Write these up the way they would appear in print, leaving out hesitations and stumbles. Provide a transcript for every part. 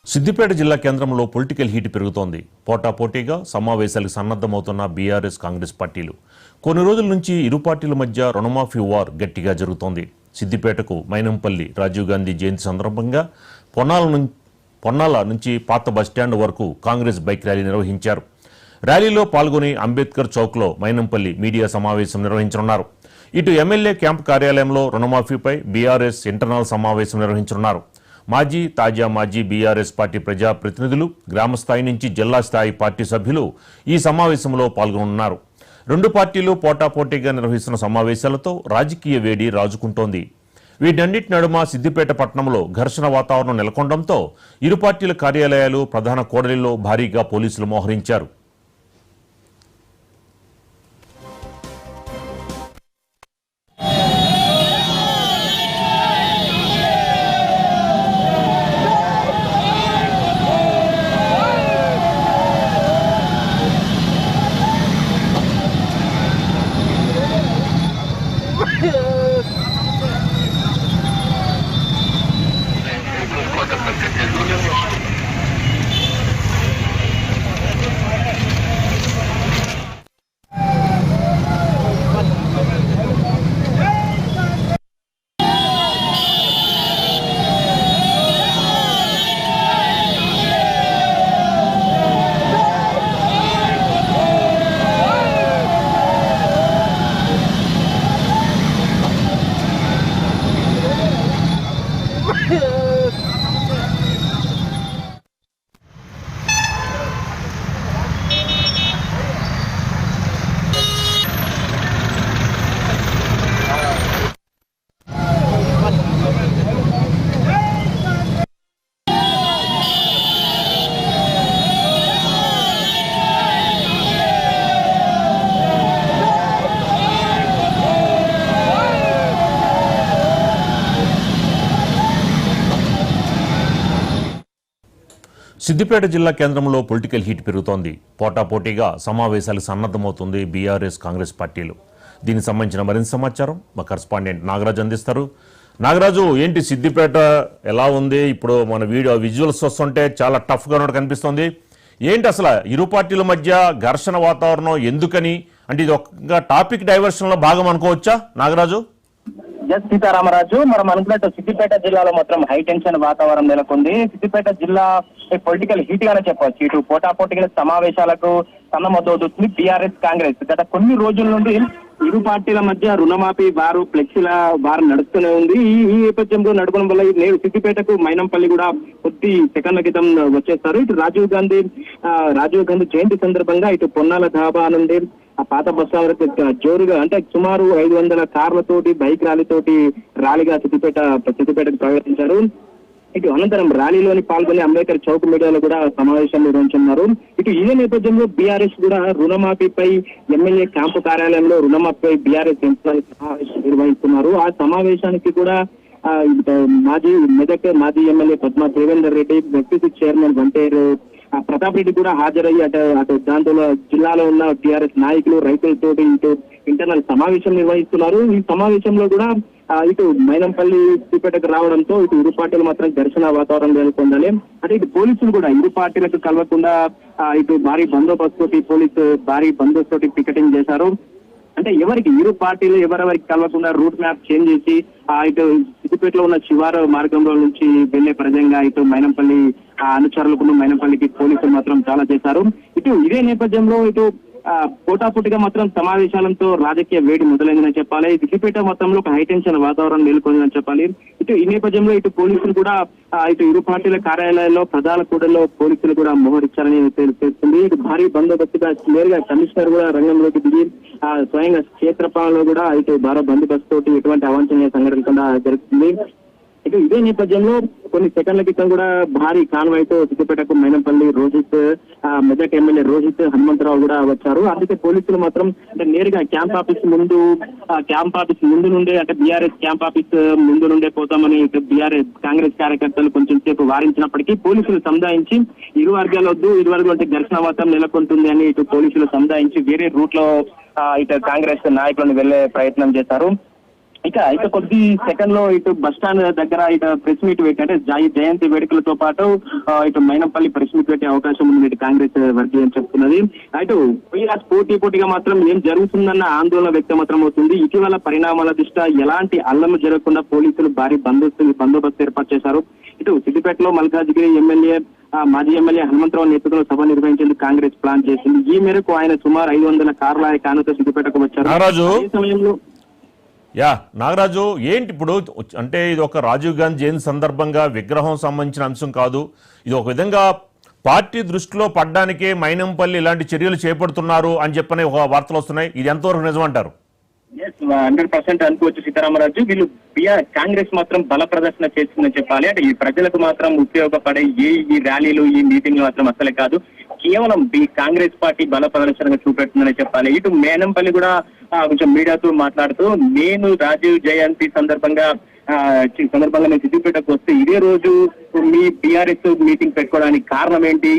సిద్దిపేట జిల్లా కేంద్రంలో political heat పెరుగుతోంది. పోటాపోటీగా సమావేశాలకు సన్నద్ధమవుతున్న బీఆర్ఎస్ కాంగ్రెస్ పార్టీలు. కొన్ని రోజుల నుంచి ఇరు పార్టీల మధ్య రుణమాఫీ వార్ గట్టిగా జరుగుతోంది. సిద్దిపేటకు మైనంపల్లి రాజీవ్ గాంధీ జయంతి సందర్భంగా పొన్నాల నుంచి పాత బస్టాండ్ వరకు కాంగ్రెస్ బైక్ ర్యాలీ నిర్వహించారు. ర్యాలీలో పాల్గొని అంబేద్కర్ చౌక్లో మైనంపల్లి మీడియా సమావేశం నిర్వహించనున్నారు. ఇటు ఎమ్మెల్యే క్యాంపు కార్యాలయంలో రుణమాఫీపై బీఆర్ఎస్ ఇంటర్నల్ సమావేశం నిర్వహించనున్నారు. తాజా మాజీ బీఆర్ఎస్ పార్టీ ప్రజాప్రతినిధులు, గ్రామస్థాయి నుంచి జిల్లా స్థాయి పార్టీ సభ్యులు ఈ సమావేశంలో పాల్గొనున్నారు. రెండు పార్టీలు పోటాపోటీగా నిర్వహిస్తున్న సమావేశాలతో రాజకీయ వేడి రాజుకుంటోంది. వీటన్నిటి నడుమ సిద్దిపేట పట్టణంలో ఘర్షణ వాతావరణం నెలకొనడంతో ఇరు పార్టీల కార్యాలయాలు, ప్రధాన కూడలిలో భారీగా పోలీసులు మోహరించారు. సిద్దిపేట జిల్లా కేంద్రంలో పొలిటికల్ హీట్ పెరుగుతోంది. పోటాపోటీగా సమావేశాలకు సన్నద్ధమవుతుంది బీఆర్ఎస్ కాంగ్రెస్ పార్టీలు. దీనికి సంబంధించిన మరింత సమాచారం మా కరెస్పాండెంట్ నాగరాజు అందిస్తారు. నాగరాజు, ఏంటి సిద్దిపేట ఎలా ఉంది? ఇప్పుడు మన విజువల్స్ వస్తుంటే చాలా టఫ్గా ఉన్నట్టు కనిపిస్తోంది. ఏంటి అసలు ఇరు పార్టీల మధ్య ఘర్షణ వాతావరణం ఎందుకని? అంటే ఇది ఒక టాపిక్ డైవర్షన్లో భాగం అనుకోవచ్చా నాగరాజు? సీతారామరాజు, మనం అనుకున్నట్టు సిద్దిపేట జిల్లాలో మాత్రం హై టెన్షన్ వాతావరణం నెలకొంది. సిద్దిపేట జిల్లా పొలిటికల్ హీట్ గానే చెప్పవచ్చు. ఇటు పోటాపోటీల సమావేశాలకు సన్నమవుతుంది బీఆర్ఎస్ కాంగ్రెస్. గత కొన్ని రోజుల నుండి ఇరు పార్టీల మధ్య రుణమాఫీ బారు, ఫ్లెక్సీల బారు నడుస్తూనే ఉంది. ఈ నేపథ్యంలో నడపడం వల్ల నేడు సిద్దిపేటకు మైనంపల్లి కూడా కొద్ది సెకండ్ల క్రితం వచ్చేస్తారు. ఇటు రాజీవ్ గాంధీ జయంతి సందర్భంగా ఇటు పొన్నాల ధాబా నుండి ఆ పాత బస్సు జోరుగా అంటే సుమారు 500 కార్లతోటి, బైక్ ర్యాలీగా సిద్దిపేటకు ప్రవేశించారు. ఇటు అనంతరం ర్యాలీలోని పాల్గొని అంబేద్కర్ చౌక్ మీడియాలో కూడా సమావేశం నిర్వహించున్నారు. ఇటు ఇదే నేపథ్యంలో బీఆర్ఎస్ కూడా రుణమాఫీపై ఎమ్మెల్యే క్యాంపు కార్యాలయంలో రుణమాఫీపై బీఆర్ఎస్ సమావేశం నిర్వహిస్తున్నారు. ఆ సమావేశానికి కూడా మెదక్ మాజీ MLA Padma Devender Reddy, FTC chairman Vanteru Pratap Reddy కూడా హాజరయ్యి అటు దాంట్లో జిల్లాలో ఉన్న టీఆర్ఎస్ నాయకులు, రైతులతోటి ఇటు ఇంటర్నల్ సమావేశం నిర్వహిస్తున్నారు. ఈ సమావేశంలో కూడా ఇటు మైనంపల్లి సిద్దిపేటకు రావడంతో ఇటు ఇరు పార్టీలు మాత్రం ఘర్షణ వాతావరణం నెలకొందని, అంటే ఇటు పోలీసులు కూడా ఇరు పార్టీలకు కలవకుండా ఇటు భారీ బందోబస్తు తోటి పికెటింగ్ చేశారు. అంటే ఇరు పార్టీలు ఎవరెవరికి కలవకుండా రూట్ మ్యాప్ చేంజ్ చేసి ఇటు సిద్దిపేటలో ఉన్న శివారు మార్గంలో నుంచి వెళ్లే ప్రజంగా ఇటు మైనంపల్లి అనుచరులకు మైనంపల్లికి పోలీసులు మాత్రం చాలా చేశారు. ఇటు ఇదే నేపథ్యంలో ఇటు పోటాపోటీగా మాత్రం సమావేశాలతో రాజకీయ వేడి మొదలైందని చెప్పాలి. సిద్దిపేట మొత్తంలో ఒక హైటెన్షన్ వాతావరణం నెలకొందని చెప్పాలి. ఇటు ఈ నేపథ్యంలో ఇటు పోలీసులు కూడా ఇటు ఇరు పార్టీల కార్యాలయాల్లో, ప్రధాన కూడల్లో పోలీసులు కూడా మోహరించారని తెలుస్తుంది. ఇటు భారీ బందోబస్తుగా నేరుగా కమిషనర్ కూడా రంగంలోకి దిగి స్వయంగా క్షేత్రపాలనలో కూడా ఇటు భారీ బందోబస్తు తోటి ఎటువంటి అవాంఛనీయ సంఘటన కూడా జరుగుతుంది. ఇక ఇదే నేపథ్యంలో కొన్ని సెకండ్ల క్రితం కూడా భారీ కాన్వాయ్తో సిద్దిపేటకు మైనంపల్లి రోహిత్, మెదక్ ఎమ్మెల్యే రోహిత్, హనుమంతరావు కూడా వచ్చారు. అందుకే పోలీసులు మాత్రం అంటే నేరుగా క్యాంప్ ఆఫీస్ ముందు నుండే అంటే బీఆర్ఎస్ క్యాంప్ ఆఫీస్ ముందు నుండే పోతామని బీఆర్ఎస్ కాంగ్రెస్ కార్యకర్తలు కొంచెం సేపు వారించినప్పటికీ పోలీసులు సముదాయించి ఇరు వర్గాలు అంటే ఘర్షణ వాతావరణం నెలకొంటుంది అని ఇటు పోలీసులు సముదాయించి వేరే రూట్ లో ఇటు కాంగ్రెస్ నాయకులను వెళ్లే ప్రయత్నం చేశారు. ఇక కొద్ది సెకండ్ లో ఇటు బస్ స్టాండ్ దగ్గర ఇటు ప్రెస్ మీట్ పెట్టి అంటే జయంతి వేడుకలతో పాటు ఇటు మైనంపల్లి ప్రెస్ మీట్ పెట్టే అవకాశం ఉంది ఇటు కాంగ్రెస్ వర్గీయం చెప్తున్నది. ఇటు పోటీగా మాత్రం ఏం జరుగుతుందన్న ఆందోళన వ్యక్తమాత్రం అవుతుంది. ఇటీవల పరిణామాల దృష్ట్యా ఎలాంటి అల్లము జరగకుండా పోలీసులు భారీ బందోబస్తు ఏర్పాటు చేశారు. ఇటు సిద్దిపేటలో మల్కాజ్గిరి మాజీ ఎమ్మెల్యే హనుమంతరావు నేతృత్వంలో సభ నిర్వహించేందుకు కాంగ్రెస్ ప్లాన్ చేసింది. ఈ మేరకు ఆయన సుమారు 500 కార్ల కానుతో సిద్దిపేటకు వచ్చారు. ఈ సమయంలో నాగరాజు ఏంటి ఇప్పుడు అంటే ఇది ఒక రాజీవ్ గాంధీ జయంతి సందర్భంగా విగ్రహం సంబంధించిన అంశం కాదు, ఇది ఒక విధంగా పార్టీ దృష్టిలో పడ్డానికే మైనంపల్లి ఇలాంటి చర్యలు చేపడుతున్నారు అని చెప్పని ఒక వార్తలు వస్తున్నాయి. ఇది ఎంతవరకు నిజమంటారు? 100% అనుకోవచ్చు సీతారామరాజు. వీళ్ళు కాంగ్రెస్ మాత్రం బల ప్రదర్శన చేస్తుందని చెప్పాలి. అంటే ఈ ప్రజలకు మాత్రం ఉపయోగపడే ఈ ర్యాలీలు ఈ మీటింగ్లు మాత్రం అసలే కాదు, కేవలం ఈ కాంగ్రెస్ పార్టీ బల ప్రదర్శనగా చూపెడుతుందని చెప్పాలి. ఇటు మేనంపల్లి కూడా కొంచెం మీడియాతో మాట్లాడుతూ నేను రాజీవ్ జయంతి సందర్భంగా నేను సిద్దిపేటకు వస్తే ఇదే రోజు మీ బీఆర్ఎస్ మీటింగ్ పెట్టుకోవడానికి కారణం ఏంటి,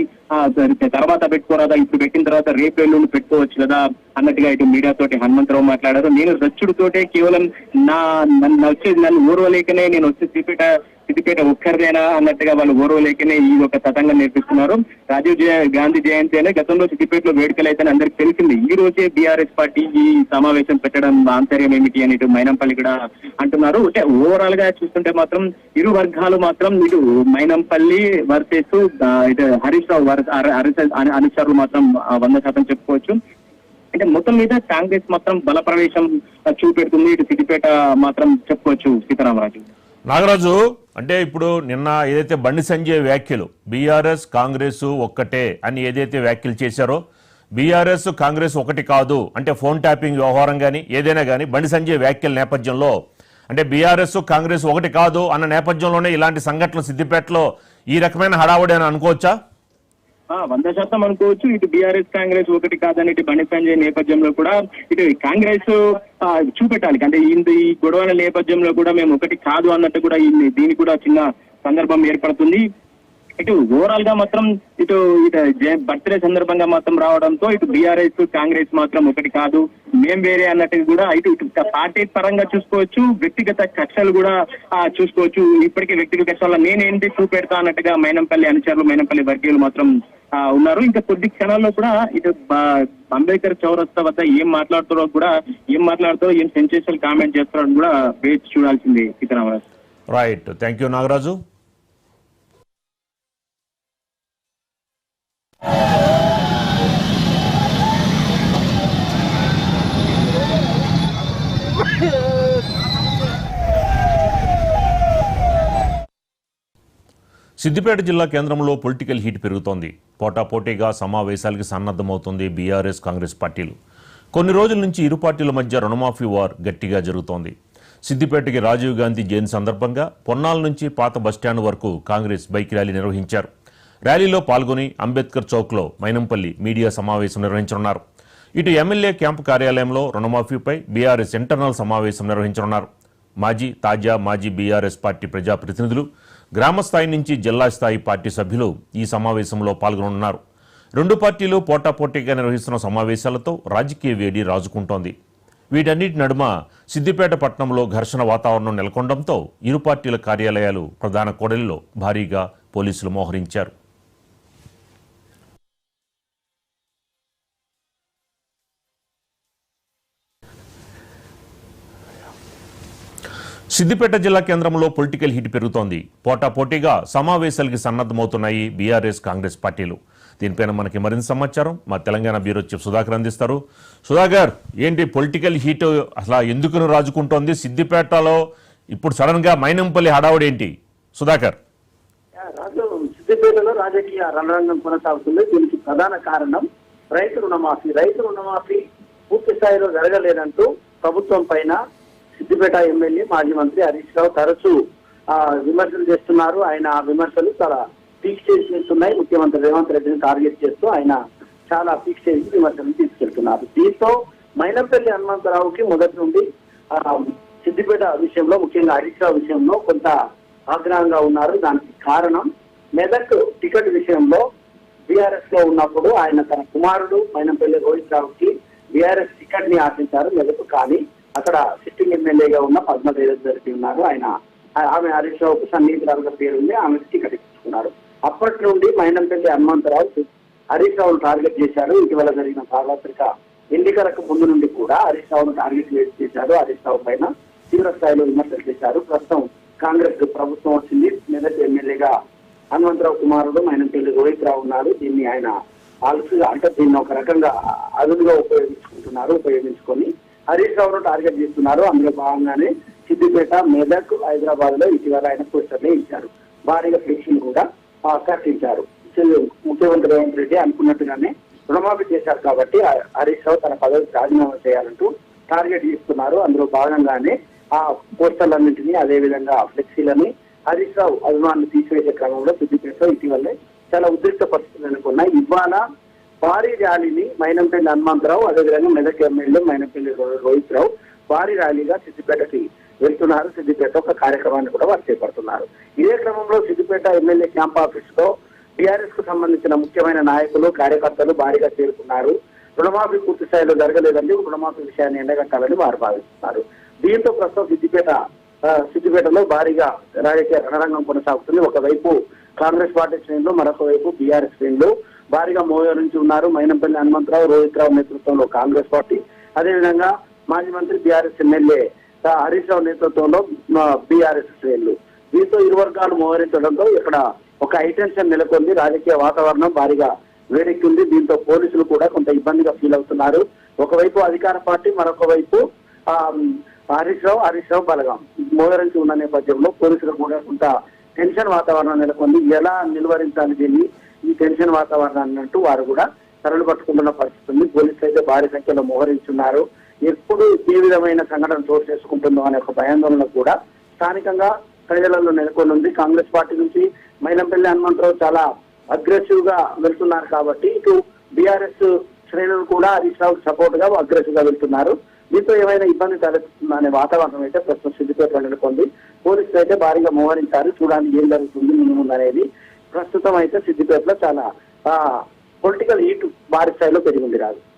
తర్వాత పెట్టుకోరాదా, ఇప్పుడు పెట్టిన తర్వాత రేపు ఎల్లుండి పెట్టుకోవచ్చు కదా అన్నట్టుగా ఇటు మీడియాతోటి హనుమంతరావు మాట్లాడారు. నేను రచ్చుడితోటే కేవలం నన్ను ఓర్వలేకనే నేను వచ్చి సిద్దిపేట ఒక్కరిదేనా అన్నట్టుగా వాళ్ళు ఓర్వలేకనే ఈ ఒక తతంగం నేర్పిస్తున్నారు. రాజీవ్ గాంధీ జయంతి అనే గతంలో సిద్దిపేటలో వేడుకలు అయితే అందరికి తెలిసింది. ఈ రోజే బీఆర్ఎస్ పార్టీ ఈ సమావేశం పెట్టడం ఆంతర్యం ఏమిటి అని ఇటు మైనంపల్లి కూడా అంటున్నారు. అంటే ఓవరాల్ గా చూస్తుంటే మాత్రం ఇరు వర్గాలు మాత్రం ఇటు మైనంపల్లి వర్సెస్ ఇటు హరీష్ రావు అనుచరులు మాత్రం 100% చెప్పుకోవచ్చు. అంటే మొత్తం మీద కాంగ్రెస్ మాత్రం బల ప్రవేశం చూపెడుతుంది. ఇటు సిద్దిపేట మాత్రం చెప్పుకోవచ్చు సీతారామరాజు. నాగరాజు అంటే ఇప్పుడు నిన్న ఏదైతే బండి సంజయ్ వ్యాఖ్యలు బీఆర్ఎస్ కాంగ్రెస్ ఒక్కటే అని ఏదైతే వ్యాఖ్యలు చేశారో, బీఆర్ఎస్ కాంగ్రెస్ ఒకటి కాదు అంటే ఫోన్ ట్యాపింగ్ వ్యవహారం కానీ ఏదైనా కానీ బండి సంజయ్ వ్యాఖ్యల నేపథ్యంలో అంటే బీఆర్ఎస్ కాంగ్రెస్ ఒకటి కాదు అన్న నేపథ్యంలోనే ఇలాంటి సంఘటనలు సిద్దిపేటలో ఈ రకమైన హడావుడి అని అనుకోవచ్చా? 100% అనుకోవచ్చు. ఇటు బీఆర్ఎస్ కాంగ్రెస్ ఒకటి కాదని ఇటు బండి సంజయ్ నేపథ్యంలో కూడా ఇటు కాంగ్రెస్ చూపెట్టాలి. అంటే ఈ గొడవల నేపథ్యంలో కూడా మేము ఒకటి కాదు అన్నట్టు కూడా దీనికి కూడా చిన్న సందర్భం ఏర్పడుతుంది. ఇటు ఓవరాల్ గా మాత్రం ఇటు బర్త్డే సందర్భంగా మాత్రం రావడంతో ఇటు బీఆర్ఎస్ కాంగ్రెస్ మాత్రం ఒకటి కాదు, మేం వేరే అన్నట్టు కూడా ఇటు పార్టీ పరంగా చూసుకోవచ్చు, వ్యక్తిగత కక్షలు కూడా చూసుకోవచ్చు. ఇప్పటికే వ్యక్తిగత కక్షల నేనేంటి చూపెడతా అన్నట్టుగా మైనంపల్లి అనుచరులు మైనంపల్లి వర్గీయులు మాత్రం ఉన్నారు. ఇంకా కొద్ది క్షణాల్లో కూడా ఇటు అంబేద్కర్ చౌరస్తా వద్ద ఏం మాట్లాడుతారో ఏం సెన్సేషనల్ కామెంట్ చేస్తారో కూడా వేచి చూడాల్సింది Sitaramaraju. Right, thank you Nagaraju. Siddipet జిల్లా కేంద్రంలో పొలిటికల్ హీట్ పెరుగుతోంది. పోటాపోటీగా సమావేశాలకి సన్నద్ధమవుతుంది బీఆర్ఎస్ కాంగ్రెస్ పార్టీలు. కొన్ని రోజుల నుంచి ఇరు పార్టీల మధ్య రుణమాఫీ వార్ గట్టిగా జరుగుతోంది. సిద్దిపేటకి రాజీవ్ గాంధీ జయంతి సందర్భంగా పొన్నాల నుంచి పాత బస్టాండ్ వరకు కాంగ్రెస్ బైక్ ర్యాలీ నిర్వహించారు. ర్యాలీలో పాల్గొని అంబేద్కర్ చౌక్లో మైనంపల్లి మీడియా సమావేశం నిర్వహించనున్నారు. ఇటు ఎమ్మెల్యే క్యాంపు కార్యాలయంలో రుణమాఫీపై బీఆర్ఎస్ ఇంటర్నల్ సమావేశం నిర్వహించనున్నారు. మాజీ బీఆర్ఎస్ పార్టీ ప్రజాప్రతినిధులు, గ్రామస్థాయి నుంచి జిల్లా స్థాయి పార్టీ సభ్యులు ఈ సమావేశంలో పాల్గొనున్నారు. రెండు పార్టీలు పోటాపోటీగా నిర్వహిస్తున్న సమావేశాలతో రాజకీయ వేడి రాజుకుంటోంది. వీటన్నిటి నడుమ సిద్దిపేట పట్టణంలో ఘర్షణ వాతావరణం నెలకొనడంతో ఇరు పార్టీల కార్యాలయాలు ప్రధాన కూడలిలో భారీగా పోలీసులు మోహరించారు. సిద్దిపేట జిల్లా కేంద్రంలో పొలిటికల్ హీట్ పెరుగుతోంది. పోటాపోటీగా సమావేశాలకి సన్నద్ధమవుతున్నాయి బీఆర్ఎస్ కాంగ్రెస్ పార్టీలు. దీనిపైన మనకి మరింత సమాచారం మా తెలంగాణ బ్యూరో చీఫ్ సుధాకర్ అందిస్తారు. సుధాకర్, ఏంటి పొలిటికల్ హీట్ అసలు ఎందుకు రాజుకుంటోంది సిద్దిపేటలో? ఇప్పుడు సడన్ గా మైనంపల్లి హడావుడి ఏంటి సుధాకర్? సిద్దిపేటలో రాజకీయ రణరంగం కొనసాగుతుంది. దీనికి ప్రధాన కారణం రైతు రుణమాఫీ పూర్తి స్థాయిలో జరగలేదంటూ ప్రభుత్వం పైన సిద్దిపేట ఎమ్మెల్యే మాజీ మంత్రి హరీష్ రావు తరచూ విమర్శలు చేస్తున్నారు. ఆయన విమర్శలు చాలా పీక్ స్టేజ్ చేస్తున్నాయి. ముఖ్యమంత్రి రేవంత్ రెడ్డిని టార్గెట్ చేస్తూ ఆయన చాలా పీక్ స్టేజ్ విమర్శలు తీసుకెళ్తున్నారు. దీంతో మైనంపల్లి హనుమంతరావుకి మొదటి నుండి సిద్దిపేట విషయంలో, ముఖ్యంగా హరీష్ రావు విషయంలో కొంత ఆగ్రహంగా ఉన్నారు. దానికి కారణం మెదక్ టికెట్ విషయంలో బీఆర్ఎస్ లో ఉన్నప్పుడు ఆయన తన కుమారుడు మైనంపల్లి రోహిత్ రావుకి బీఆర్ఎస్ టికెట్ ని ఆశించారు మెదక్. కానీ అక్కడ సిట్టింగ్ ఎమ్మెల్యేగా ఉన్న పద్మ దేవేందర్కి ఉన్నారు. ఆమె హరీష్ రావుకు సన్నిహితురాలుగా పేరుంది, ఆమెకు టికెట్ ఇచ్చుకున్నారు. అప్పటి నుండి మైనంపల్లి హనుమంతరావు హరీష్ రావును టార్గెట్ చేశారు. ఇటీవల జరిగిన సార్వత్రిక ఎన్నికలకు ముందు నుండి కూడా హరీష్ రావును టార్గెట్ చేశారు. హరీష్ రావు పైన తీవ్ర స్థాయిలో విమర్శలు చేశారు. ప్రస్తుతం కాంగ్రెస్ ప్రభుత్వం వచ్చింది. మెదక్ ఎమ్మెల్యేగా హనుమంతరావు కుమారుడు మైనంపల్లి రోహిత్ రావు ఉన్నారు. దీన్ని ఆయన అంటే దీన్ని ఒక రకంగా అదునుగా ఉపయోగించుకొని హరీష్ రావును టార్గెట్ చేస్తున్నారు. అందులో భాగంగానే సిద్దిపేట, మెదక్, హైదరాబాద్ లో ఇటీవల ఆయన పోస్టర్లే ఇచ్చారు. భారీగా ఫ్లెక్సీలు కూడా కట్టించారు. ముఖ్యమంత్రి రేవంత్ రెడ్డి అనుకున్నట్టుగానే రుణమాఫీ చేశారు కాబట్టి హరీష్ రావు తన పదవికి రాజీనామా చేయాలంటూ టార్గెట్ చేస్తున్నారు. అందులో భాగంగానే ఆ పోస్టర్లన్నింటినీ అదేవిధంగా ఫ్లెక్సీలని హరీష్ రావు అభిమానులు తీసివేసే క్రమంలో సిద్దిపేటలో ఇటీవలే చాలా ఉద్రిక్త పరిస్థితులు అనుకున్నాయి. ఇవాళ భారీ ర్యాలీని మైనంపల్లి హనుమంతరావు అదేవిధంగా మెదక్ ఎమ్మెల్యే మైనంపల్లి రోహిత్ రావు భారీ ర్యాలీగా సిద్దిపేటకి వెళ్తున్నారు. సిద్దిపేట ఒక కార్యక్రమాన్ని కూడా వారు చేపడుతున్నారు. ఇదే క్రమంలో సిద్దిపేట ఎమ్మెల్యే క్యాంప్ ఆఫీస్ లో టీఆర్ఎస్ కు సంబంధించిన ముఖ్యమైన నాయకులు, కార్యకర్తలు భారీగా చేరుకున్నారు. రుణమాఫీ పూర్తి స్థాయిలో జరగలేదండి, రుణమాఫీ విషయాన్ని ఎండగట్టాలని వారు భావిస్తున్నారు. దీంతో ప్రస్తుతం సిద్దిపేటలో భారీగా రాజకీయ రణరంగం కొనసాగుతుంది. ఒకవైపు కాంగ్రెస్ పార్టీ శ్రేణులు, మరొక వైపు బీఆర్ఎస్ శ్రేణులు భారీగా మోహరించి ఉన్నారు. మైనంపల్లి హనుమంతరావు, రోహిత్ రావు నేతృత్వంలో కాంగ్రెస్ పార్టీ, అదేవిధంగా మాజీ మంత్రి బీఆర్ఎస్ ఎమ్మెల్యే హరీష్ రావు నేతృత్వంలో బీఆర్ఎస్ శ్రేణులు. దీంతో ఇరు వర్గాలు మోహరించడంతో ఇక్కడ ఒక హైటెన్షన్ నెలకొంది. రాజకీయ వాతావరణం భారీగా వేడెక్కింది. దీంతో పోలీసులు కూడా కొంత ఇబ్బందిగా ఫీల్ అవుతున్నారు. ఒకవైపు అధికార పార్టీ, మరొక వైపు హరీష్ రావు బలగం మోహరించి ఉన్న నేపథ్యంలో పోలీసులు కూడా కొంత టెన్షన్ వాతావరణం నెలకొంది. ఎలా నిలువరించాలి దీన్ని, ఈ టెన్షన్ వాతావరణాన్ని అంటూ వారు కూడా తరలు పట్టుకుంటున్న పరిస్థితి ఉంది. పోలీసులు అయితే భారీ సంఖ్యలో మోహరించున్నారు. ఎప్పుడు ఏ విధమైన సంఘటన చోటు చేసుకుంటుందో అనే ఒక భయాందోళన కూడా స్థానికంగా ప్రజలలో నెలకొని ఉంది. కాంగ్రెస్ పార్టీ నుంచి మైనంపల్లి హనుమంతరావు చాలా అగ్రెసివ్ గా వెళ్తున్నారు కాబట్టి ఇటు బీఆర్ఎస్ శ్రేణులు కూడా హరీష్ రావుకు సపోర్ట్ గా అగ్రెసివ్ గా వెళ్తున్నారు. దీంతో ఏమైనా ఇబ్బంది తలెత్తుందా అనే వాతావరణం అయితే ప్రస్తుతం సిద్దిపేటలో నెలకొంది. పోలీసులు అయితే భారీగా మోహరించారు. చూడాలి ఏం జరుగుతుంది ముందు అనేది. ప్రస్తుతం అయితే సిద్దిపేటలో చాలా పొలిటికల్ హీట్ భారీ స్థాయిలో పెరిగింది రాదు.